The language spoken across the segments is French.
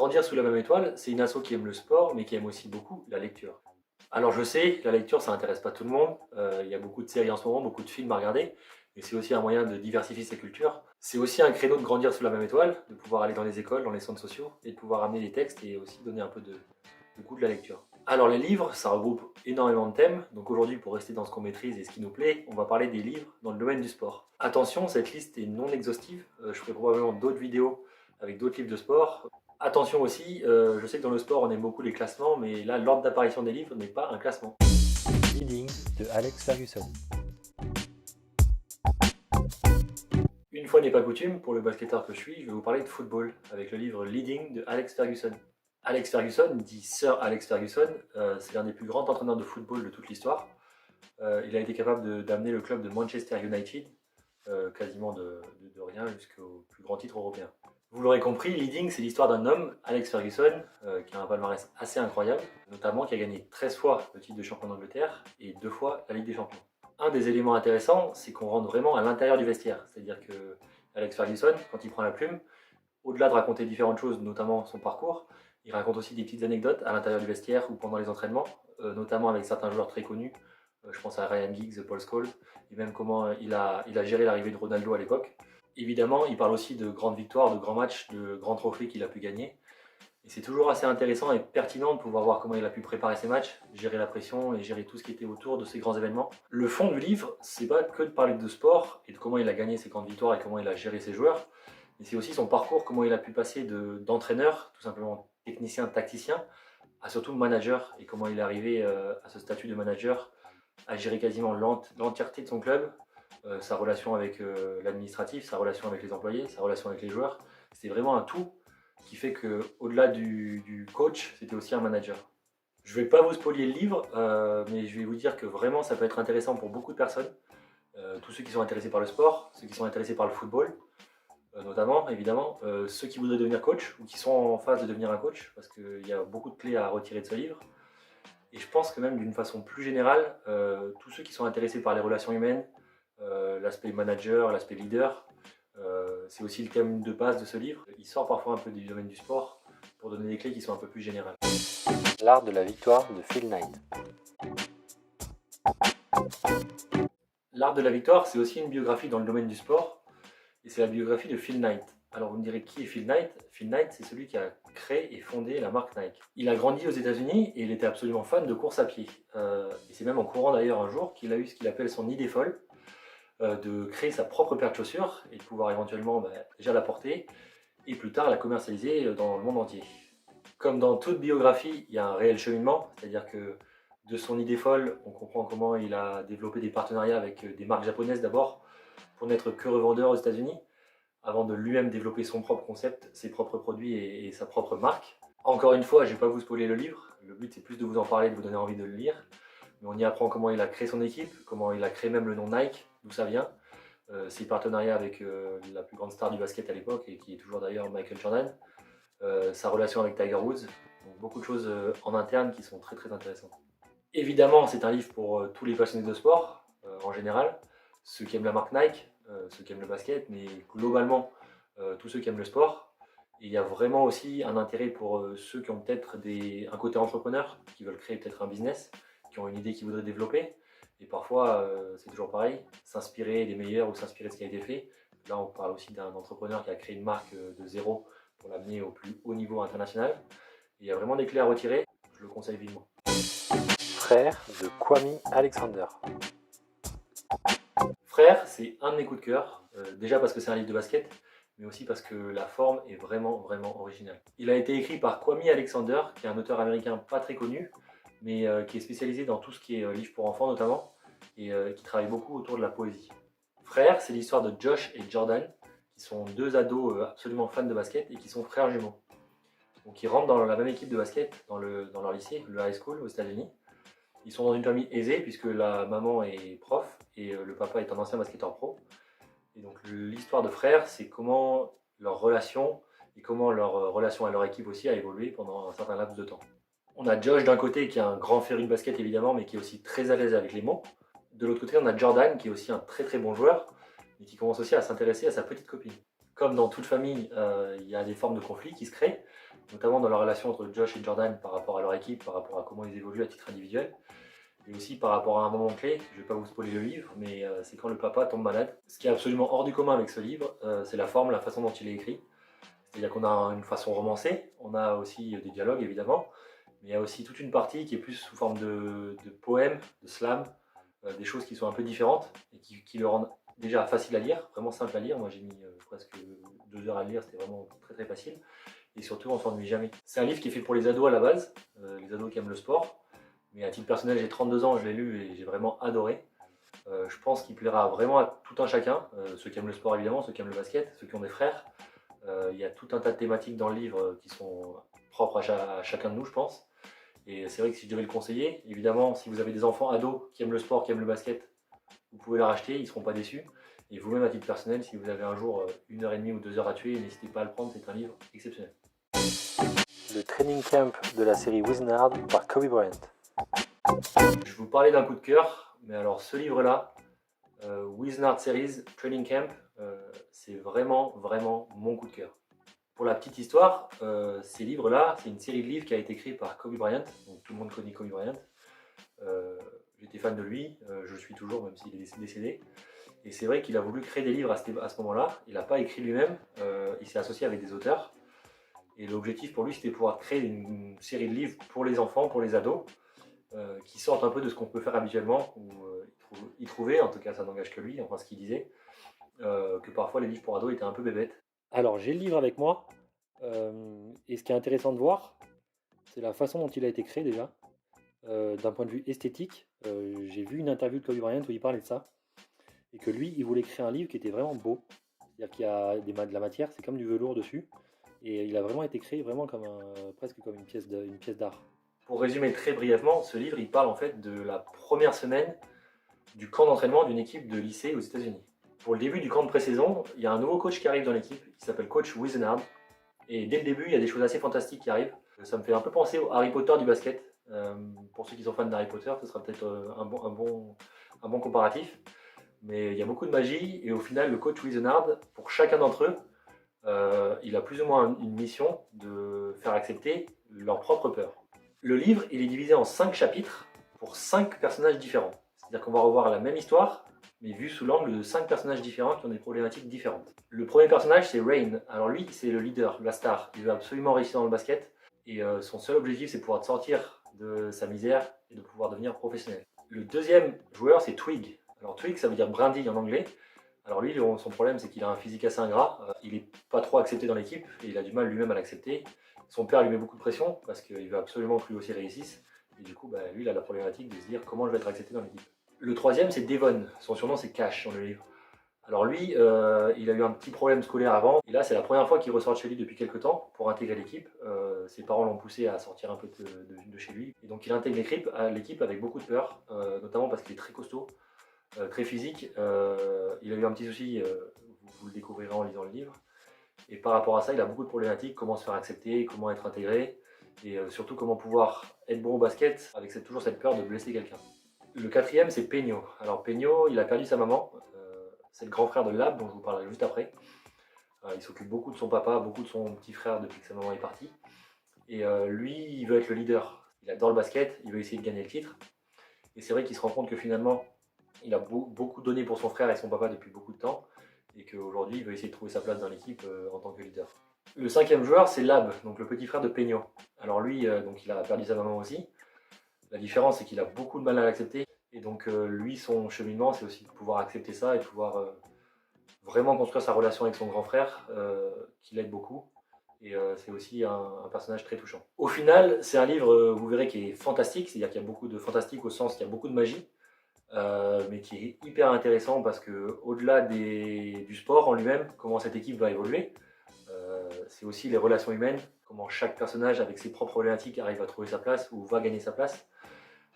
Grandir sous la même étoile, c'est une asso qui aime le sport, mais qui aime aussi beaucoup la lecture. Alors je sais, la lecture, ça n'intéresse pas tout le monde. Il y a beaucoup de séries en ce moment, beaucoup de films à regarder. Et c'est aussi un moyen de diversifier ses cultures. C'est aussi un créneau de grandir sous la même étoile, de pouvoir aller dans les écoles, dans les centres sociaux, et de pouvoir amener des textes et aussi donner un peu de goût de la lecture. Alors les livres, ça regroupe énormément de thèmes. Donc aujourd'hui, pour rester dans ce qu'on maîtrise et ce qui nous plaît, on va parler des livres dans le domaine du sport. Attention, cette liste est non exhaustive. Je ferai probablement d'autres vidéos avec d'autres livres de sport. Attention aussi, je sais que dans le sport on aime beaucoup les classements, mais là l'ordre d'apparition des livres n'est pas un classement. Leading de Alex Ferguson. Une fois n'est pas coutume, pour le basketteur que je suis, je vais vous parler de football avec le livre Leading de Alex Ferguson. Alex Ferguson, dit Sir Alex Ferguson, c'est l'un des plus grands entraîneurs de football de toute l'histoire. Il a été capable d'amener le club de Manchester United, quasiment de rien jusqu'au plus grand titre européen. Vous l'aurez compris, Leading, c'est l'histoire d'un homme, Alex Ferguson, qui a un palmarès assez incroyable, notamment qui a gagné 13 fois le titre de champion d'Angleterre et 2 fois la Ligue des Champions. Un des éléments intéressants, c'est qu'on rentre vraiment à l'intérieur du vestiaire, c'est-à-dire que Alex Ferguson, quand il prend la plume, au-delà de raconter différentes choses, notamment son parcours, il raconte aussi des petites anecdotes à l'intérieur du vestiaire ou pendant les entraînements, notamment avec certains joueurs très connus. Je pense à Ryan Giggs, Paul Scholes, et même comment il a géré l'arrivée de Ronaldo à l'époque. Évidemment, il parle aussi de grandes victoires, de grands matchs, de grands trophées qu'il a pu gagner. Et c'est toujours assez intéressant et pertinent de pouvoir voir comment il a pu préparer ses matchs, gérer la pression et gérer tout ce qui était autour de ces grands événements. Le fond du livre, c'est pas que de parler de sport et de comment il a gagné ses grandes victoires et comment il a géré ses joueurs, mais c'est aussi son parcours, comment il a pu passer d'entraîneur, tout simplement technicien, tacticien, à surtout manager et comment il est arrivé à ce statut de manager, à gérer quasiment l'entièreté de son club, sa relation avec l'administratif, sa relation avec les employés, sa relation avec les joueurs. C'était vraiment un tout qui fait qu'au-delà du coach, c'était aussi un manager. Je ne vais pas vous spoiler le livre, mais je vais vous dire que vraiment ça peut être intéressant pour beaucoup de personnes. Tous ceux qui sont intéressés par le sport, ceux qui sont intéressés par le football, notamment, évidemment, ceux qui voudraient devenir coach ou qui sont en phase de devenir un coach, parce qu'il y a beaucoup de clés à retirer de ce livre. Et je pense que même d'une façon plus générale, tous ceux qui sont intéressés par les relations humaines, l'aspect manager, l'aspect leader, c'est aussi le thème de base de ce livre. Il sort parfois un peu du domaine du sport pour donner des clés qui sont un peu plus générales. L'art de la victoire de Phil Knight. L'art de la victoire, c'est aussi une biographie dans le domaine du sport, et c'est la biographie de Phil Knight. Alors vous me direz qui est Phil Knight? Phil Knight, c'est celui qui a créé et fondé la marque Nike. Il a grandi aux États-Unis et il était absolument fan de course à pied. Et c'est même en courant d'ailleurs un jour qu'il a eu ce qu'il appelle son idée folle, de créer sa propre paire de chaussures et de pouvoir éventuellement déjà la porter et plus tard la commercialiser dans le monde entier. Comme dans toute biographie, il y a un réel cheminement, c'est-à-dire que de son idée folle, on comprend comment il a développé des partenariats avec des marques japonaises d'abord pour n'être que revendeur aux États-Unis, avant de lui-même développer son propre concept, ses propres produits et sa propre marque. Encore une fois, je ne vais pas vous spoiler le livre, le but c'est plus de vous en parler, de vous donner envie de le lire. Mais on y apprend comment il a créé son équipe, comment il a créé même le nom Nike, d'où ça vient, ses partenariats avec la plus grande star du basket à l'époque, et qui est toujours d'ailleurs Michael Jordan, sa relation avec Tiger Woods, donc beaucoup de choses en interne qui sont très très intéressantes. Évidemment, c'est un livre pour tous les passionnés de sport, en général, ceux qui aiment la marque Nike, ceux qui aiment le basket, mais globalement tous ceux qui aiment le sport. Et il y a vraiment aussi un intérêt pour ceux qui ont peut-être un côté entrepreneur, qui veulent créer peut-être un business, qui ont une idée qu'ils voudraient développer. Et parfois, c'est toujours pareil, s'inspirer des meilleurs ou s'inspirer de ce qui a été fait. Là, on parle aussi d'un entrepreneur qui a créé une marque de zéro pour l'amener au plus haut niveau international. Et il y a vraiment des clés à retirer, je le conseille vivement. Frère de Kwame Alexander. Frère, c'est un de mes coups de cœur, déjà parce que c'est un livre de basket, mais aussi parce que la forme est vraiment, vraiment originale. Il a été écrit par Kwame Alexander, qui est un auteur américain pas très connu, mais qui est spécialisé dans tout ce qui est livre pour enfants notamment, et qui travaille beaucoup autour de la poésie. Frère, c'est l'histoire de Josh et Jordan, qui sont deux ados absolument fans de basket et qui sont frères jumeaux. Donc ils rentrent dans la même équipe de basket dans leur lycée, le high school aux États-Unis. Ils sont dans une famille aisée puisque la maman est prof et le papa est un ancien basketteur pro. Et donc l'histoire de frères, c'est comment leur relation et comment leur relation à leur équipe aussi a évolué pendant un certain laps de temps. On a Josh d'un côté qui est un grand féru de basket évidemment, mais qui est aussi très à l'aise avec les mots. De l'autre côté, on a Jordan qui est aussi un très très bon joueur, mais qui commence aussi à s'intéresser à sa petite copine. Comme dans toute famille, il y a des formes de conflits qui se créent. notamment dans la relation entre Josh et Jordan par rapport à leur équipe, par rapport à comment ils évoluent à titre individuel, et aussi par rapport à un moment clé. Je ne vais pas vous spoiler le livre, mais c'est quand le papa tombe malade. Ce qui est absolument hors du commun avec ce livre, c'est la forme, la façon dont il est écrit. C'est-à-dire qu'on a une façon romancée, on a aussi des dialogues évidemment, mais il y a aussi toute une partie qui est plus sous forme de poèmes, de slam, des choses qui sont un peu différentes et qui le rendent déjà facile à lire, vraiment simple à lire. Moi j'ai mis presque 2 heures à le lire, c'était vraiment très très facile. Et surtout on s'ennuie jamais. C'est un livre qui est fait pour les ados à la base, les ados qui aiment le sport. Mais à titre personnel, j'ai 32 ans, je l'ai lu et j'ai vraiment adoré. Je pense qu'il plaira vraiment à tout un chacun, ceux qui aiment le sport évidemment, ceux qui aiment le basket, ceux qui ont des frères. Il y a tout un tas de thématiques dans le livre qui sont propres à chacun de nous, je pense. Et c'est vrai que si je devais le conseiller, évidemment, si vous avez des enfants ados qui aiment le sport, qui aiment le basket, vous pouvez le racheter, ils ne seront pas déçus. Et vous-même, à titre personnel, si vous avez un jour 1 heure et demie ou 2 heures à tuer, n'hésitez pas à le prendre, c'est un livre exceptionnel. Le training camp de la série Wizard par Kobe Bryant. Je vais vous parler d'un coup de cœur, mais alors ce livre-là, Wizard Series Training Camp, c'est vraiment mon coup de cœur. Pour la petite histoire, ces livres-là, c'est une série de livres qui a été écrite par Kobe Bryant, donc tout le monde connaît Kobe Bryant. J'étais fan de lui, je le suis toujours même s'il est décédé. Et c'est vrai qu'il a voulu créer des livres à ce moment-là, il n'a pas écrit lui-même, il s'est associé avec des auteurs. Et l'objectif pour lui, c'était de pouvoir créer une série de livres pour les enfants, pour les ados, qui sortent un peu de ce qu'on peut faire habituellement, où il trouvait, en tout cas ça n'engage que lui, enfin ce qu'il disait, que parfois les livres pour ados étaient un peu bébêtes. Alors j'ai le livre avec moi, et ce qui est intéressant de voir, c'est la façon dont il a été créé déjà. D'un point de vue esthétique, j'ai vu une interview de Kobe Bryant où il parlait de ça, et que lui, il voulait créer un livre qui était vraiment beau, c'est-à-dire qu'il y a de la matière, c'est comme du velours dessus, et il a vraiment été créé vraiment comme presque comme une pièce d'art. Pour résumer très brièvement, ce livre, il parle en fait de la première semaine du camp d'entraînement d'une équipe de lycée aux États-Unis. Pour le début du camp de pré-saison, il y a un nouveau coach qui arrive dans l'équipe, qui s'appelle coach Wisenard. Et dès le début, il y a des choses assez fantastiques qui arrivent. Ça me fait un peu penser au Harry Potter du basket. Pour ceux qui sont fans d'Harry Potter, ce sera peut-être un bon comparatif. Mais il y a beaucoup de magie, et au final, le coach Wisenard, pour chacun d'entre eux, il a plus ou moins une mission de faire accepter leur propre peur. Le livre, il est divisé en 5 chapitres pour 5 personnages différents. C'est-à-dire qu'on va revoir la même histoire, mais vue sous l'angle de 5 personnages différents qui ont des problématiques différentes. Le premier personnage, c'est Rain. Alors lui, c'est le leader, la star. Il veut absolument réussir dans le basket, et son seul objectif, c'est de pouvoir sortir de sa misère et de pouvoir devenir professionnel. Le deuxième joueur, c'est Twig. Alors Twig, ça veut dire brindille en anglais. Alors lui, son problème, c'est qu'il a un physique assez ingrat. Il n'est pas trop accepté dans l'équipe, et il a du mal lui-même à l'accepter. Son père lui met beaucoup de pression, parce qu'il veut absolument que lui aussi réussisse. Et du coup, lui, il a la problématique de se dire comment je vais être accepté dans l'équipe. Le troisième, c'est Devon. Son surnom, c'est Cash dans le livre. Alors lui, il a eu un petit problème scolaire avant. Et là, c'est la première fois qu'il ressort de chez lui depuis quelques temps pour intégrer l'équipe. Ses parents l'ont poussé à sortir un peu de chez lui. Et donc il intègre l'équipe avec beaucoup de peur, notamment parce qu'il est très costaud, très physique. Il a eu un petit souci, vous le découvrirez en lisant le livre. Et par rapport à ça, il a beaucoup de problématiques, comment se faire accepter, comment être intégré, et surtout comment pouvoir être bon au basket avec toujours cette peur de blesser quelqu'un. Le quatrième, c'est Peño. Alors Peño, il a perdu sa maman, c'est le grand frère de Lab, dont je vous parlerai juste après. Il s'occupe beaucoup de son papa, beaucoup de son petit frère depuis que sa maman est partie. Et lui, il veut être le leader. Il adore le basket, il veut essayer de gagner le titre. Et c'est vrai qu'il se rend compte que finalement, il a beaucoup donné pour son frère et son papa depuis beaucoup de temps, et qu'aujourd'hui, il veut essayer de trouver sa place dans l'équipe en tant que leader. Le cinquième joueur, c'est Lab, donc le petit frère de Peño. Alors lui, donc il a perdu sa maman aussi. La différence, c'est qu'il a beaucoup de mal à l'accepter. Et donc lui, son cheminement, c'est aussi de pouvoir accepter ça et de pouvoir vraiment construire sa relation avec son grand frère, qui l'aide beaucoup. Et c'est aussi un personnage très touchant. Au final, c'est un livre, vous verrez, qui est fantastique, c'est-à-dire qu'il y a beaucoup de fantastique au sens qu'il y a beaucoup de magie, mais qui est hyper intéressant parce que au-delà du sport en lui-même, comment cette équipe va évoluer, c'est aussi les relations humaines, comment chaque personnage avec ses propres problématiques arrive à trouver sa place ou va gagner sa place.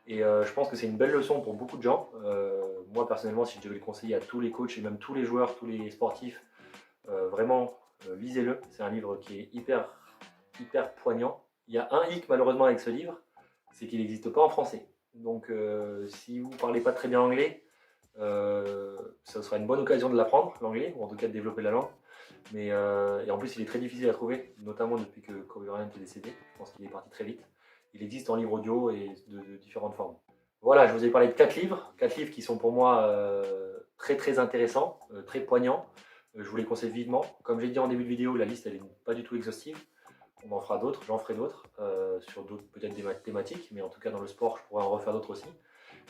Et je pense que c'est une belle leçon pour beaucoup de gens. Moi personnellement, si je devais le conseiller à tous les coachs et même tous les joueurs, tous les sportifs, vraiment lisez-le. C'est un livre qui est hyper poignant. Il y a un hic malheureusement avec ce livre, c'est qu'il n'existe pas en français. Donc si vous ne parlez pas très bien anglais, ça sera une bonne occasion de l'apprendre, l'anglais, ou en tout cas de développer la langue. Mais, et en plus, il est très difficile à trouver, notamment depuis que Kobe Bryant est décédé. Je pense qu'il est parti très vite. Il existe en livre audio et de différentes formes. Voilà, je vous ai parlé de 4 livres qui sont pour moi très très intéressants, très poignants. Je vous les conseille vivement. Comme j'ai dit en début de vidéo, la liste elle n'est pas du tout exhaustive. On en fera d'autres, j'en ferai d'autres, sur d'autres peut-être des thématiques, mais en tout cas dans le sport, je pourrais en refaire d'autres aussi.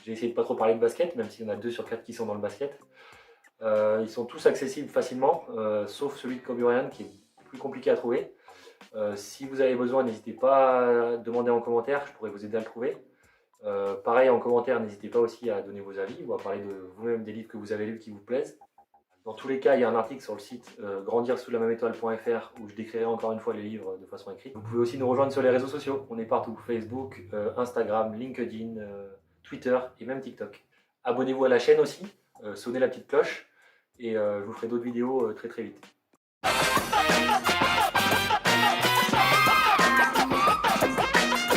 J'ai essayé de pas trop parler de basket, même s'il y en a 2 sur 4 qui sont dans le basket. Ils sont tous accessibles facilement, sauf celui de Kobe Bryant qui est plus compliqué à trouver. Si vous avez besoin, n'hésitez pas à demander en commentaire, je pourrais vous aider à le trouver. Pareil en commentaire, n'hésitez pas aussi à donner vos avis ou à parler de vous-même des livres que vous avez lus qui vous plaisent. Dans tous les cas, il y a un article sur le site grandirsouslamemétoile.fr où je décrirai encore une fois les livres de façon écrite. Vous pouvez aussi nous rejoindre sur les réseaux sociaux, on est partout, Facebook, Instagram, LinkedIn, Twitter et même TikTok. Abonnez-vous à la chaîne aussi, sonnez la petite cloche et je vous ferai d'autres vidéos très très vite.